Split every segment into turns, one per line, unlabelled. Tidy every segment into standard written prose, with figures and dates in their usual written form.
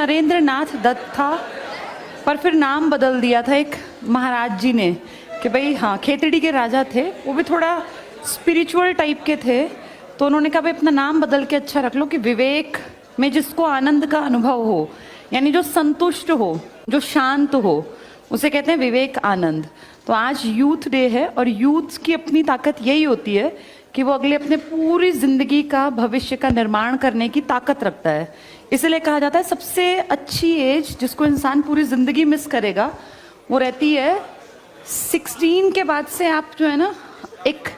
नरेंद्र नाथ दत्त था, पर फिर नाम बदल दिया था एक महाराज जी ने कि भाई हाँ, खेतड़ी के राजा थे, वो भी थोड़ा स्पिरिचुअल टाइप के थे, तो उन्होंने कहा भाई अपना नाम बदल के अच्छा रख लो कि विवेक में जिसको आनंद का अनुभव हो, यानी जो संतुष्ट हो, जो शांत हो, उसे कहते हैं विवेक आनंद। तो आज यूथ डे है और यूथ की अपनी ताकत यही होती है कि वो अगले अपने पूरी जिंदगी का भविष्य का निर्माण करने की ताकत रखता है। इसलिए कहा जाता है सबसे अच्छी एज जिसको इंसान पूरी जिंदगी मिस करेगा वो रहती है 16 के बाद से। आप जो है ना एक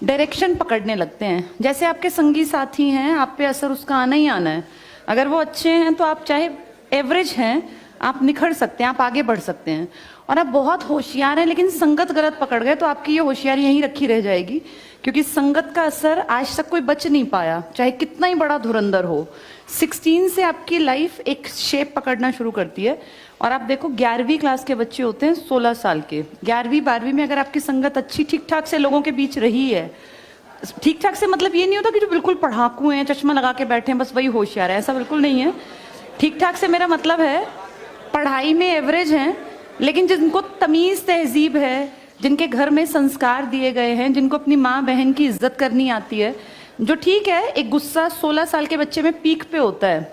डायरेक्शन पकड़ने लगते हैं, जैसे आपके संगी साथी हैं, आप पे असर उसका आना ही आना है। अगर वो अच्छे हैं तो आप चाहे एवरेज हैं, आप निखर सकते हैं, आप आगे बढ़ सकते हैं। और आप बहुत होशियार हैं लेकिन संगत गलत पकड़ गए तो आपकी ये होशियारी यहीं रखी रह जाएगी, क्योंकि संगत का असर आज तक कोई बच नहीं पाया, चाहे कितना ही बड़ा धुरंधर हो। 16 से आपकी लाइफ एक शेप पकड़ना शुरू करती है। और आप देखो 11वीं क्लास के बच्चे होते हैं 16 साल के, 11वीं 12वीं में अगर आपकी संगत अच्छी ठीक ठाक से लोगों के बीच रही है, ठीक ठाक से मतलब ये नहीं होता कि जो बिल्कुल पढ़ाकू हैं, चश्मा लगा के बैठे हैं, बस वही होशियार है, ऐसा बिल्कुल नहीं है। ठीक ठाक से मेरा मतलब है पढ़ाई में एवरेज हैं, लेकिन जिनको तमीज़ तहजीब है, जिनके घर में संस्कार दिए गए हैं, जिनको अपनी माँ बहन की इज्जत करनी आती है, जो ठीक है। एक गुस्सा 16 साल के बच्चे में पीक पे होता है,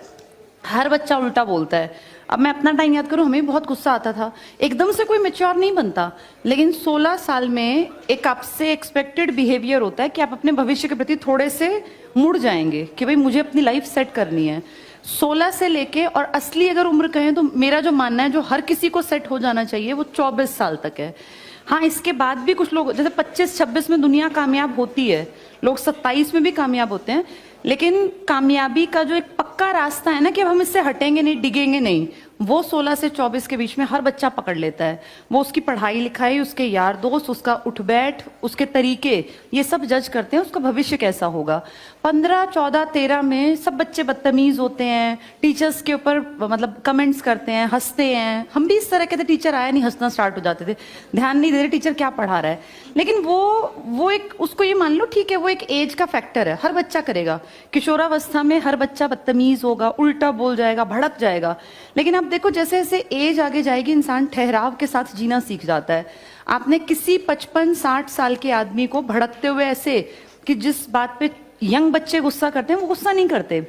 हर बच्चा उल्टा बोलता है। अब मैं अपना टाइम याद करूं, हमें बहुत गुस्सा आता था, एकदम से कोई मैच्योर नहीं बनता, लेकिन 16 साल में एक आपसे एक्सपेक्टेड बिहेवियर होता है कि आप अपने भविष्य के प्रति थोड़े से मुड़ जाएंगे कि भाई मुझे अपनी लाइफ सेट करनी है। 16 से लेके और असली अगर उम्र कहें तो मेरा जो मानना है जो हर किसी को सेट हो जाना चाहिए वो 24 साल तक है। हाँ, इसके बाद भी कुछ लोग जैसे 25-26 में दुनिया कामयाब होती है, लोग 27 में भी कामयाब होते हैं, लेकिन कामयाबी का जो एक पक्का रास्ता है ना कि अब हम इससे हटेंगे नहीं, डिगेंगे नहीं, वो 16 से 24 के बीच में हर बच्चा पकड़ लेता है। वो उसकी पढ़ाई लिखाई, उसके यार दोस्त, उसका उठ बैठ, उसके तरीके, ये सब जज करते हैं उसका भविष्य कैसा होगा। 15, 14, 13 में सब बच्चे बदतमीज होते हैं, टीचर्स के ऊपर मतलब कमेंट्स करते हैं, हंसते हैं। हम भी इस तरह के थे, टीचर आया नहीं हंसना स्टार्ट हो जाते थे, ध्यान नहीं दे रहे टीचर क्या पढ़ा रहा है। लेकिन वो एक उसको ये मान लो ठीक है, वो एक एज का फैक्टर है, हर बच्चा करेगा। किशोरावस्था में हर बच्चा बदतमीज होगा, उल्टा बोल जाएगा, भड़क जाएगा। लेकिन आप देखो जैसे जैसे एज आगे जाएगी इंसान ठहराव के साथ जीना सीख जाता है। आपने किसी 55-60 साल के आदमी को भड़कते हुए ऐसे कि जिस बात पे यंग बच्चे गुस्सा करते हैं वो गुस्सा नहीं करते,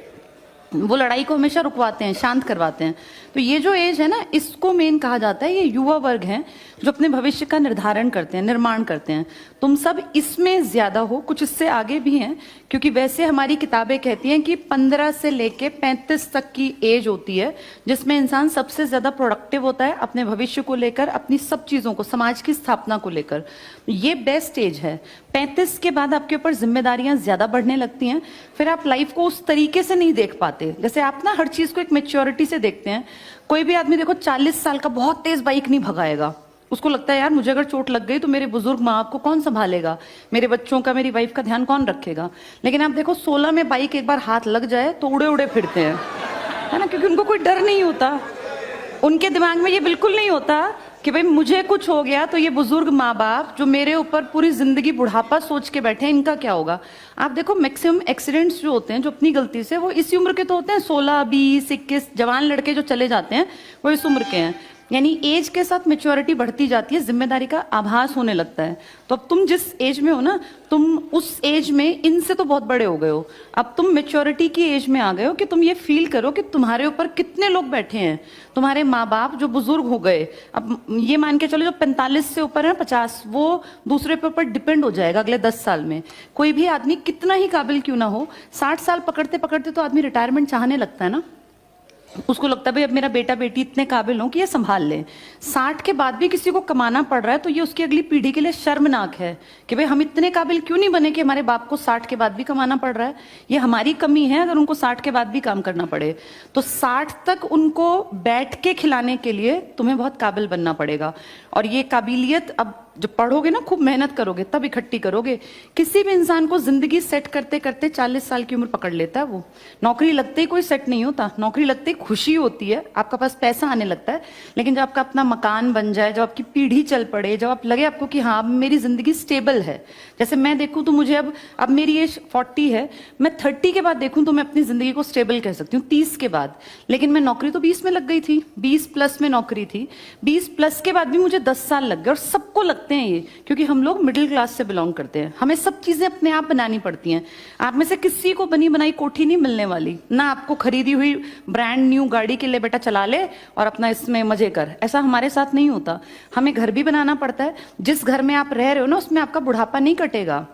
वो लड़ाई को हमेशा रुकवाते हैं, शांत करवाते हैं। तो ये जो एज है ना, इसको मेन कहा जाता है, ये युवा वर्ग हैं जो अपने भविष्य का निर्धारण करते हैं, निर्माण करते हैं। तुम सब इसमें ज्यादा हो, कुछ इससे आगे भी हैं, क्योंकि वैसे हमारी किताबें कहती हैं कि 15 से लेके 35 तक की एज होती है जिसमें इंसान सबसे ज्यादा प्रोडक्टिव होता है अपने भविष्य को लेकर, अपनी सब चीजों को, समाज की स्थापना को लेकर। ये बेस्ट एज है। 35 के बाद आपके ऊपर जिम्मेदारियां ज्यादा बढ़ने लगती हैं, फिर आप लाइफ को उस तरीके से नहीं देख पाते। जैसे आप ना हर चीज को एक मेच्योरिटी से देखते हैं। कोई भी आदमी देखो 40 साल का बहुत तेज बाइक नहीं भगाएगा, उसको लगता है यार मुझे अगर चोट लग गई तो मेरे बुजुर्ग माँ बाप को कौन संभालेगा, मेरे बच्चों का, मेरी वाइफ का ध्यान कौन रखेगा। लेकिन आप देखो 16 में बाइक एक बार हाथ लग जाए तो उड़े उड़े फिरते हैं, है ना, क्योंकि उनको कोई डर नहीं होता। उनके दिमाग में ये बिल्कुल नहीं होता कि भाई मुझे कुछ हो गया तो ये बुजुर्ग माँ बाप जो मेरे ऊपर पूरी जिंदगी बुढ़ापा सोच के बैठे हैं, इनका क्या होगा। आप देखो मैक्सिमम एक्सीडेंट्स जो होते हैं जो अपनी गलती से, वो इसी उम्र के तो होते हैं, 16, 20, 21 जवान लड़के जो चले जाते हैं वो इस उम्र के हैं। यानी एज के साथ मेच्योरिटी बढ़ती जाती है, जिम्मेदारी का आभास होने लगता है। तो अब तुम जिस एज में हो ना, तुम उस एज में इनसे तो बहुत बड़े हो गए हो, अब तुम मेच्योरिटी की एज में आ गए हो कि तुम ये फील करो कि तुम्हारे ऊपर कितने लोग बैठे हैं, तुम्हारे माँ बाप जो बुजुर्ग हो गए। अब ये मान के चलो जो 45 से ऊपर है, 50, वो दूसरे पे ऊपर डिपेंड हो जाएगा अगले 10 साल में। कोई भी आदमी कितना ही काबिल क्यों ना हो, 60 साल पकड़ते पकड़ते तो आदमी रिटायरमेंट चाहने लगता है ना, उसको लगता है भाई अब मेरा बेटा बेटी इतने काबिल हो कि ये संभाल ले। 60 के बाद भी किसी को कमाना पड़ रहा है तो ये उसकी अगली पीढ़ी के लिए शर्मनाक है कि भाई हम इतने काबिल क्यों नहीं बने कि हमारे बाप को 60 के बाद भी कमाना पड़ रहा है। ये हमारी कमी है अगर उनको 60 के बाद भी काम करना पड़े। तो 60 तक उनको बैठ के खिलाने के लिए तुम्हें बहुत काबिल बनना पड़ेगा। और ये काबिलियत अब जब पढ़ोगे ना, खूब मेहनत करोगे, तब इकट्ठी करोगे। किसी भी इंसान को जिंदगी सेट करते करते 40 साल की उम्र पकड़ लेता है वो। नौकरी लगते ही कोई सेट नहीं होता, नौकरी लगते ही खुशी होती है, आपका पास पैसा आने लगता है, लेकिन जब आपका अपना मकान बन जाए, जब आपकी पीढ़ी चल पड़े, जब आप लगे आपको कि हाँ अब मेरी जिंदगी स्टेबल है। जैसे मैं देखूं तो मुझे अब मेरी एज 40 है, मैं 30 के बाद देखूं तो मैं अपनी जिंदगी को स्टेबल कह सकती हूँ, 30 के बाद। लेकिन मैं नौकरी तो 20 में लग गई थी, 20 प्लस में नौकरी थी, 20 प्लस के बाद भी मुझे 10 साल लग गए। और सबको लगते हैं ये, क्योंकि हम लोग मिडिल क्लास से बिलोंग करते हैं, हमें सब चीजें अपने आप बनानी पड़ती हैं। आप में से किसी को बनी बनाई कोठी नहीं मिलने वाली, ना आपको खरीदी हुई ब्रांड न्यू गाड़ी के लिए बेटा चला ले और अपना इसमें मजे कर, ऐसा हमारे साथ नहीं होता। हमें घर भी बनाना पड़ता है। जिस घर में आप रह रहे हो ना, उसमें आपका बुढ़ापा नहीं कटेगा।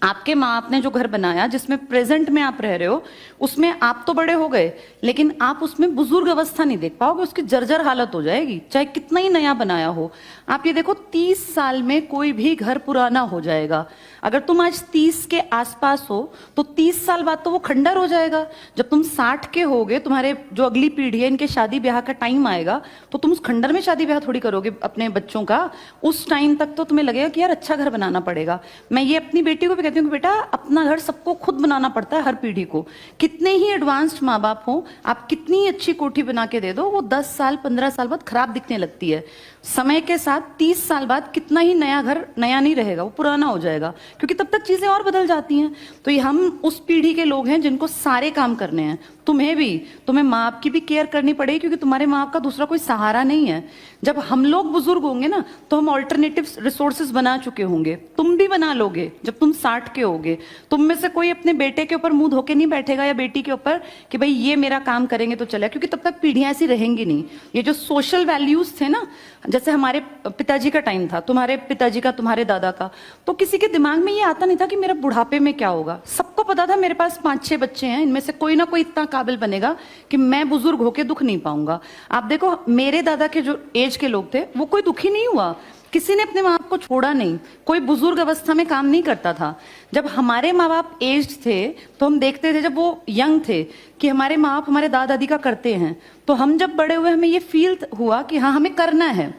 आपके माँ बाप ने जो घर बनाया, जिसमें प्रेजेंट में आप रह रहे हो, उसमें आप तो बड़े हो गए, लेकिन आप उसमें बुजुर्ग अवस्था नहीं देख पाओगे, उसकी जर्जर हालत हो जाएगी, चाहे कितना ही नया बनाया हो। आप ये देखो, 30 साल में कोई भी घर पुराना हो जाएगा। अगर तुम आज 30 के आसपास हो तो 30 साल बाद तो वो खंडर हो जाएगा। जब तुम 60 के होगे, तुम्हारे जो अगली पीढ़ी है, इनके शादी ब्याह का टाइम आएगा, तो तुम उस खंडर में शादी ब्याह थोड़ी करोगे अपने बच्चों का। उस टाइम तक तो तुम्हें लगेगा कि यार अच्छा घर बनाना पड़ेगा। मैं ये अपनी बेटी को भी कहती हूँ कि बेटा, अपना घर सबको खुद बनाना पड़ता है, हर पीढ़ी को। कितने ही एडवांस्ड माँ बाप हो, आप कितनी अच्छी कोठी बना के दे दो, वो 10 साल 15 साल बाद खराब दिखने लगती है। समय के साथ 30 साल बाद कितना ही नया घर नया नहीं रहेगा, वो पुराना हो जाएगा, क्योंकि तब तक चीजें और बदल जाती हैं। तो ये हम उस पीढ़ी के लोग हैं जिनको सारे काम करने हैं। तुम्हें माँ बाप की भी केयर करनी पड़ेगी, क्योंकि तुम्हारे माँ बाप का दूसरा कोई सहारा नहीं है। जब हम लोग बुजुर्ग होंगे ना, तो हम ऑल्टरनेटिव रिसोर्सेज बना चुके होंगे, तुम भी बना लोगे जब तुम 60 के होगे। तुम में से कोई अपने बेटे के ऊपर मुंह धोके नहीं बैठेगा या बेटी के ऊपर कि भाई ये मेरा काम करेंगे तो चले, क्योंकि तब तक पीढ़ियां ऐसी रहेंगी नहीं। ये जो सोशल वैल्यूज थे ना, जैसे हमारे पिताजी का टाइम था, तुम्हारे पिताजी का, तुम्हारे दादा का, तो किसी के दिमाग में ये आता नहीं था कि मेरा बुढ़ापे में क्या होगा। सबको पता था मेरे पास 5-6 बच्चे हैं, इनमें से कोई ना कोई इतना काबिल बनेगा कि मैं बुजुर्ग होके दुख नहीं पाऊंगा। आप देखो, मेरे दादा के जो एज के लोग थे, वो कोई दुखी नहीं हुआ, किसी ने अपने माँ बाप को छोड़ा नहीं, कोई बुजुर्ग अवस्था में काम नहीं करता था। जब हमारे माँ बाप एज्ड थे, तो हम देखते थे जब वो यंग थे कि हमारे माँ बाप हमारे दादा दादी का करते हैं, तो हम जब बड़े हुए हमें ये फील हुआ कि हाँ हमें करना है।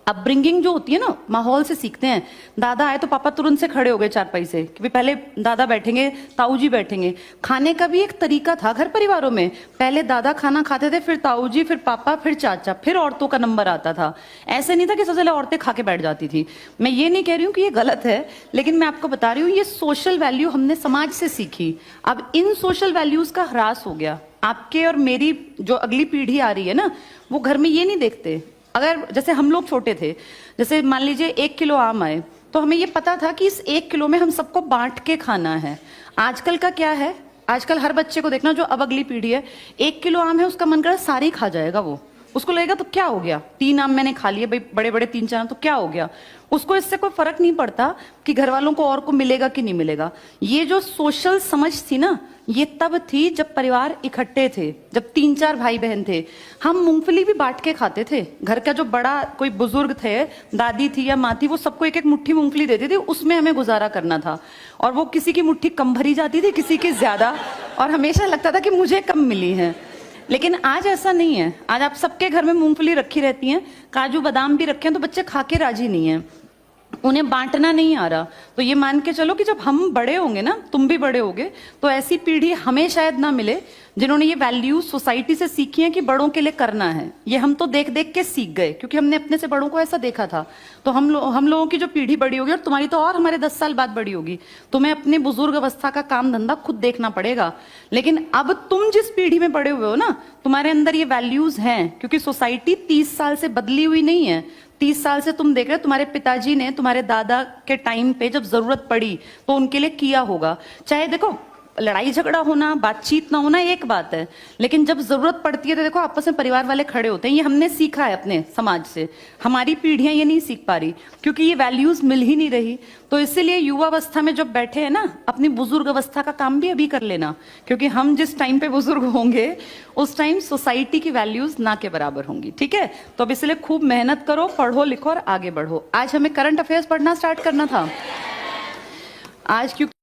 अपब्रिंगिंग जो होती है ना, माहौल से सीखते हैं। दादा आए तो पापा तुरंत से खड़े हो गए चारपाई से कि पहले दादा बैठेंगे, ताऊ जी बैठेंगे। खाने का भी एक तरीका था घर परिवारों में, पहले दादा खाना खाते थे, फिर ताऊ जी, फिर पापा, फिर चाचा, फिर औरतों का नंबर आता था। ऐसे नहीं था कि सबसे पहले औरतें खा के बैठ जाती थी। मैं ये नहीं कह रही हूँ कि ये गलत है, लेकिन मैं आपको बता रही हूँ ये सोशल वैल्यू हमने समाज से सीखी। अब इन सोशल वैल्यूज का ह्रास हो गया। आपके और मेरी जो अगली पीढ़ी आ रही है ना, वो घर में ये नहीं देखते। अगर जैसे हम लोग छोटे थे, जैसे मान लीजिए 1 किलो आम आए, तो हमें ये पता था कि इस 1 किलो में हम सबको बांट के खाना है। आजकल का क्या है, आजकल हर बच्चे को देखना, जो अब अगली पीढ़ी है, 1 किलो आम है, उसका मन कर सारी खा जाएगा वो। उसको लगेगा तो क्या हो गया, 3 आम मैंने खा लिए भाई, बड़े बड़े 3-4 आम, तो क्या हो गया। उसको इससे कोई फर्क नहीं पड़ता कि घर वालों को और को मिलेगा कि नहीं मिलेगा। ये जो सोशल समझ थी ना, ये तब थी जब परिवार इकट्ठे थे, जब 3-4 भाई बहन थे। हम मूंगफली भी बांट के खाते थे। घर का जो बड़ा कोई बुजुर्ग थे, दादी थी या माँ थी, वो सबको एक एक मुट्ठी मूंगफली देती थी, उसमें हमें गुजारा करना था। और वो किसी की मुट्ठी कम भरी जाती थी, किसी की ज्यादा, और हमेशा लगता था कि मुझे कम मिली है। लेकिन आज ऐसा नहीं है। आज आप सबके घर में मूंगफली रखी रहती हैं, काजू बादाम भी रखे हैं, तो बच्चे खा के राजी नहीं है, उन्हें बांटना नहीं आ रहा। तो ये मान के चलो कि जब हम बड़े होंगे ना, तुम भी बड़े होगे, तो ऐसी पीढ़ी हमें शायद ना मिले जिन्होंने ये वैल्यूज सोसाइटी से सीखी है कि बड़ों के लिए करना है। ये हम तो देख देख के सीख गए, क्योंकि हमने अपने से बड़ों को ऐसा देखा था। तो हम लोगों की जो पीढ़ी बड़ी होगी, और तुम्हारी तो और हमारे 10 साल बाद बड़ी होगी, तुम्हें अपने बुजुर्ग अवस्था का काम धंधा खुद देखना पड़ेगा। लेकिन अब तुम जिस पीढ़ी में बड़े हुए हो ना, तुम्हारे अंदर ये वैल्यूज हैं, क्योंकि सोसाइटी 30 साल से बदली हुई नहीं है। 30 साल से तुम देख रहे हो, तुम्हारे पिताजी ने तुम्हारे दादा के टाइम पे जब जरूरत पड़ी तो उनके लिए किया होगा। चाहे देखो, लड़ाई झगड़ा होना, बातचीत ना होना एक बात है, लेकिन जब जरूरत पड़ती है तो देखो आपस में परिवार वाले खड़े होते हैं। ये हमने सीखा है अपने समाज से। हमारी पीढ़ियां ये नहीं सीख पा रही, क्योंकि ये वैल्यूज मिल ही नहीं रही। तो इसीलिए युवा अवस्था में जब बैठे हैं ना, अपनी बुजुर्ग अवस्था का काम भी अभी कर लेना, क्योंकि हम जिस टाइम पे बुजुर्ग होंगे, उस टाइम सोसाइटी की वैल्यूज ना के बराबर होंगी। ठीक है, तो अब इसलिए खूब मेहनत करो, पढ़ो लिखो और आगे बढ़ो। आज हमें करंट अफेयर्स पढ़ना स्टार्ट करना था आज, क्योंकि